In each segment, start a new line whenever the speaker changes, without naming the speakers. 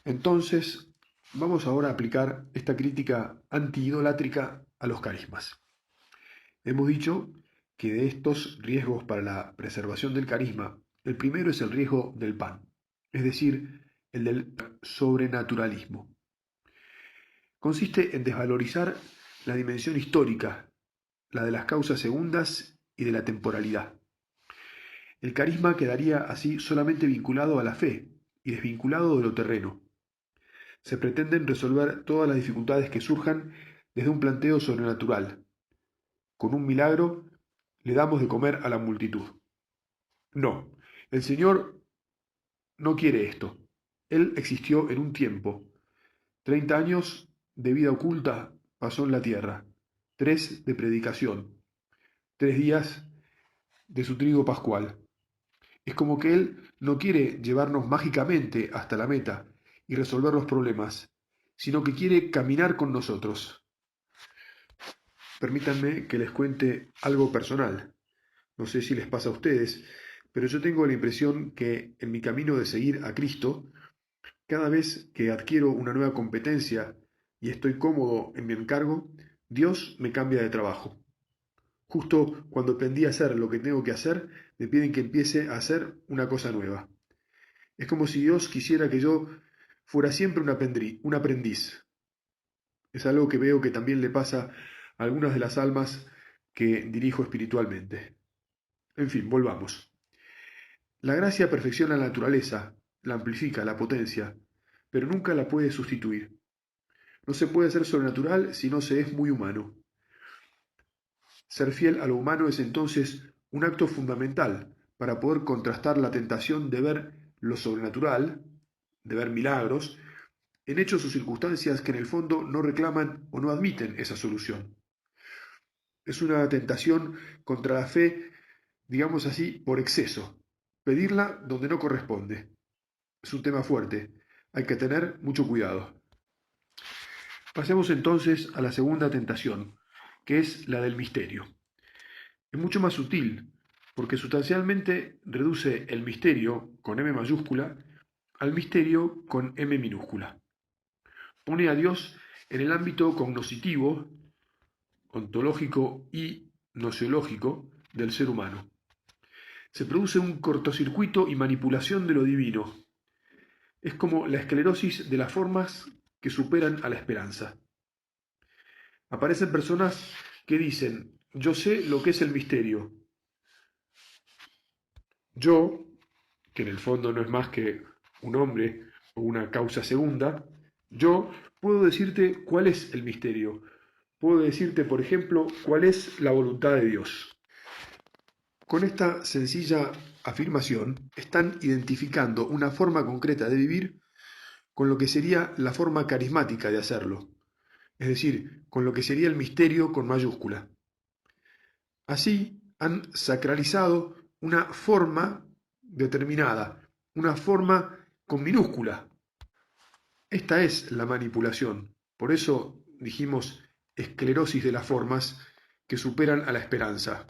Entonces, vamos ahora a aplicar esta crítica anti-idolátrica a los carismas. Hemos dicho que de estos riesgos para la preservación del carisma, el primero es el riesgo del pan, es decir, el del sobrenaturalismo. Consiste en desvalorizar la dimensión histórica, la de las causas segundas y de la temporalidad. El carisma quedaría así solamente vinculado a la fe y desvinculado de lo terreno. Se pretenden resolver todas las dificultades que surjan desde un planteo sobrenatural. Con un milagro le damos de comer a la multitud. No, el Señor no quiere esto. Él existió en un tiempo. 30 años de vida oculta pasó en la tierra. 3 de predicación. 3 días de su trigo pascual. Es como que Él no quiere llevarnos mágicamente hasta la meta y resolver los problemas, sino que quiere caminar con nosotros. Permítanme que les cuente algo personal. No sé si les pasa a ustedes, pero yo tengo la impresión que en mi camino de seguir a Cristo, cada vez que adquiero una nueva competencia y estoy cómodo en mi encargo, Dios me cambia de trabajo. Justo cuando aprendí a hacer lo que tengo que hacer, me piden que empiece a hacer una cosa nueva. Es como si Dios quisiera que yo fuera siempre un aprendiz. Es algo que veo que también le pasa a algunas de las almas que dirijo espiritualmente. En fin, volvamos. La gracia perfecciona la naturaleza, la amplifica, la potencia, pero nunca la puede sustituir. No se puede ser sobrenatural si no se es muy humano. Ser fiel a lo humano es entonces un acto fundamental para poder contrastar la tentación de ver lo sobrenatural, de ver milagros, en hechos o circunstancias que en el fondo no reclaman o no admiten esa solución. Es una tentación contra la fe, digamos así, por exceso, pedirla donde no corresponde. Es un tema fuerte, hay que tener mucho cuidado. Pasemos entonces a la segunda tentación, que es la del misterio. Es mucho más sutil, porque sustancialmente reduce el misterio con M mayúscula al misterio con M minúscula. Pone a Dios en el ámbito cognoscitivo, ontológico y nociológico del ser humano. Se produce un cortocircuito y manipulación de lo divino. Es como la esclerosis de las formas que superan a la esperanza. Aparecen personas que dicen, yo sé lo que es el misterio. Yo, que en el fondo no es más que un hombre o una causa segunda, yo puedo decirte cuál es el misterio. Puedo decirte, por ejemplo, cuál es la voluntad de Dios. Con esta sencilla afirmación están identificando una forma concreta de vivir con lo que sería la forma carismática de hacerlo, es decir, con lo que sería el misterio con mayúscula. Así han sacralizado una forma determinada, una forma con minúscula. Esta es la manipulación. Por eso dijimos esclerosis de las formas que superan a la esperanza.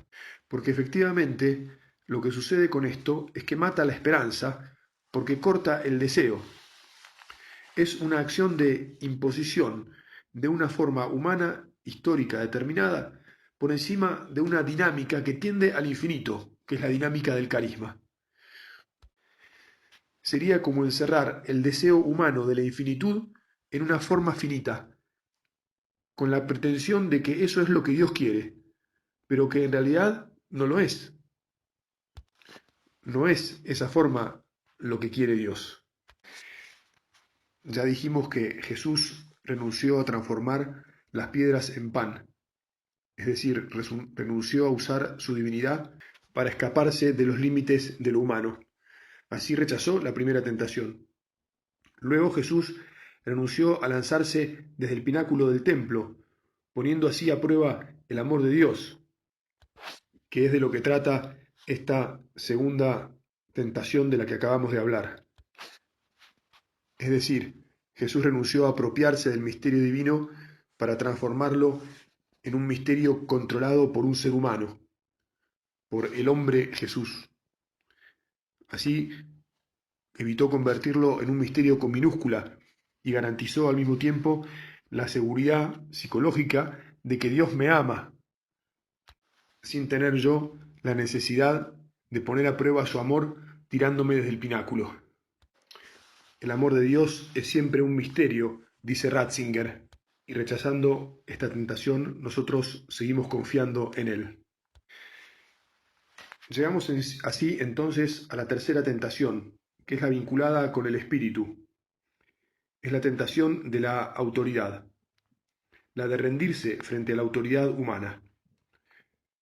Porque efectivamente lo que sucede con esto es que mata la esperanza porque corta el deseo. Es una acción de imposición de una forma humana histórica determinada por encima de una dinámica que tiende al infinito, que es la dinámica del carisma. Sería como encerrar el deseo humano de la infinitud en una forma finita, con la pretensión de que eso es lo que Dios quiere, pero que en realidad no lo es. No es esa forma lo que quiere Dios. Ya dijimos que Jesús renunció a transformar las piedras en pan, es decir, renunció a usar su divinidad para escaparse de los límites de lo humano. Así rechazó la primera tentación. Luego Jesús renunció a lanzarse desde el pináculo del templo, poniendo así a prueba el amor de Dios, que es de lo que trata esta segunda tentación de la que acabamos de hablar. Es decir, Jesús renunció a apropiarse del misterio divino para transformarlo en un misterio controlado por un ser humano, por el hombre Jesús. Así evitó convertirlo en un misterio con minúscula, y garantizó al mismo tiempo la seguridad psicológica de que Dios me ama, sin tener yo la necesidad de poner a prueba su amor tirándome desde el pináculo. El amor de Dios es siempre un misterio, dice Ratzinger, y rechazando esta tentación, nosotros seguimos confiando en Él. Llegamos así entonces a la tercera tentación, que es la vinculada con el espíritu. Es la tentación de la autoridad, la de rendirse frente a la autoridad humana,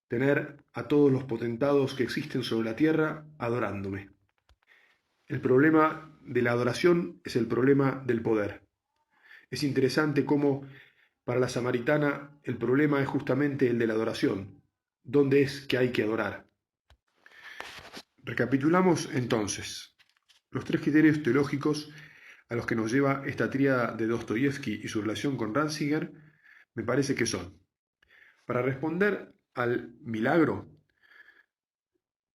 tener a todos los potentados que existen sobre la tierra adorándome. El problema de la adoración es el problema del poder. Es interesante cómo para la samaritana el problema es justamente el de la adoración. ¿Dónde es que hay que adorar? Recapitulamos entonces los tres criterios teológicos a los que nos lleva esta tríada de Dostoyevsky y su relación con Ratzinger. Me parece que son: para responder al milagro,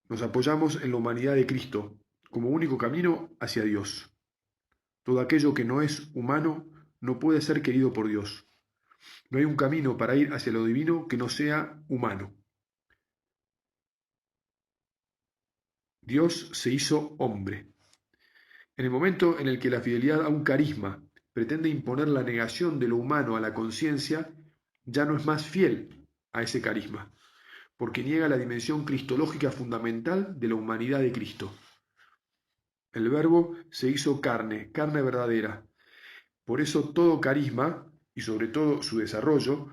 nos apoyamos en la humanidad de Cristo como único camino hacia Dios. Todo aquello que no es humano no puede ser querido por Dios. No hay un camino para ir hacia lo divino que no sea humano. Dios se hizo hombre. En el momento en el que la fidelidad a un carisma pretende imponer la negación de lo humano a la conciencia, ya no es más fiel a ese carisma, porque niega la dimensión cristológica fundamental de la humanidad de Cristo. El Verbo se hizo carne, carne verdadera. Por eso todo carisma, y sobre todo su desarrollo,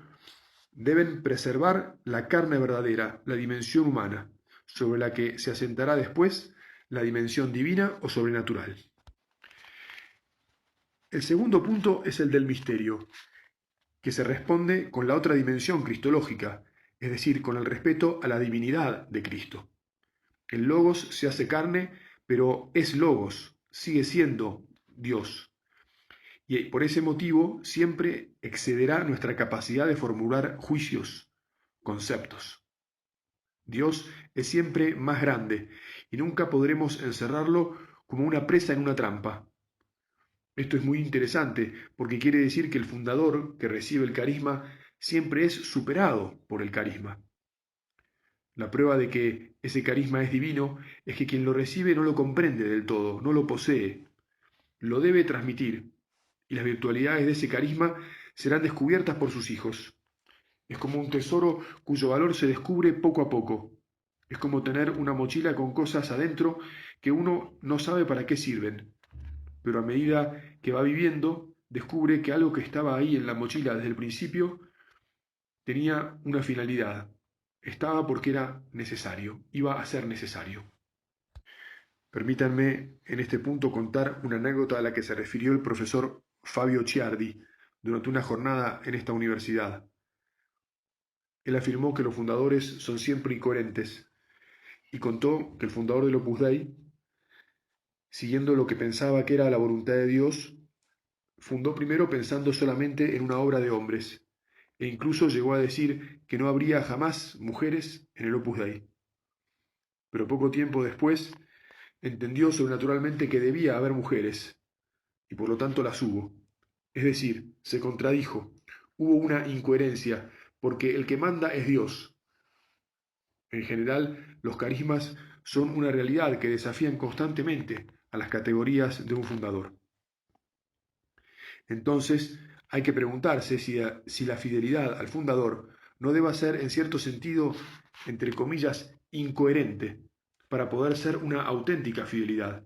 deben preservar la carne verdadera, la dimensión humana, sobre la que se asentará después la dimensión divina o sobrenatural. El segundo punto es el del misterio, que se responde con la otra dimensión cristológica, es decir, con el respeto a la divinidad de Cristo. El Logos se hace carne, pero es Logos, sigue siendo Dios. Y por ese motivo siempre excederá nuestra capacidad de formular juicios, conceptos. Dios es siempre más grande y nunca podremos encerrarlo como una presa en una trampa. Esto es muy interesante porque quiere decir que el fundador que recibe el carisma siempre es superado por el carisma. La prueba de que ese carisma es divino es que quien lo recibe no lo comprende del todo, no lo posee, lo debe transmitir, y las virtualidades de ese carisma serán descubiertas por sus hijos. Es como un tesoro cuyo valor se descubre poco a poco. Es como tener una mochila con cosas adentro que uno no sabe para qué sirven, pero a medida que va viviendo, descubre que algo que estaba ahí en la mochila desde el principio tenía una finalidad. Estaba porque era necesario, iba a ser necesario. Permítanme en este punto contar una anécdota a la que se refirió el profesor Fabio Ciardi durante una jornada en esta universidad. Él afirmó que los fundadores son siempre incoherentes y contó que el fundador del Opus Dei, siguiendo lo que pensaba que era la voluntad de Dios, fundó primero pensando solamente en una obra de hombres, e incluso llegó a decir que no habría jamás mujeres en el Opus Dei. Pero poco tiempo después entendió sobrenaturalmente que debía haber mujeres, y por lo tanto las hubo. Es decir, se contradijo, hubo una incoherencia, porque el que manda es Dios. En general, los carismas son una realidad que desafían constantemente a las categorías de un fundador. Entonces, hay que preguntarse si la fidelidad al fundador no deba ser, en cierto sentido, entre comillas, incoherente, para poder ser una auténtica fidelidad.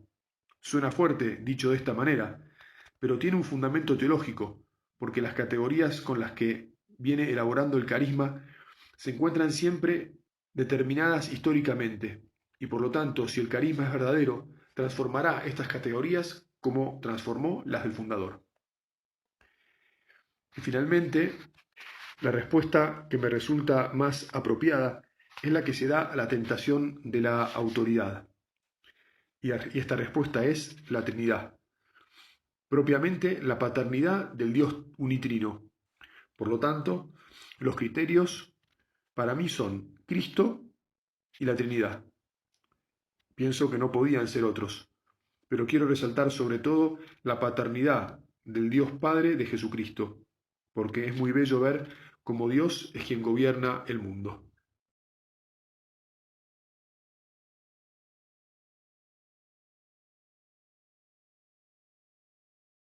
Suena fuerte, dicho de esta manera, pero tiene un fundamento teológico, porque las categorías con las que viene elaborando el carisma se encuentran siempre determinadas históricamente, y por lo tanto, si el carisma es verdadero, transformará estas categorías como transformó las del fundador. Y finalmente, la respuesta que me resulta más apropiada es la que se da a la tentación de la autoridad. Y esta respuesta es la Trinidad, propiamente la paternidad del Dios unitrino. Por lo tanto, los criterios para mí son Cristo y la Trinidad. Pienso que no podían ser otros, pero quiero resaltar sobre todo la paternidad del Dios Padre de Jesucristo, porque es muy bello ver cómo Dios es quien gobierna el mundo.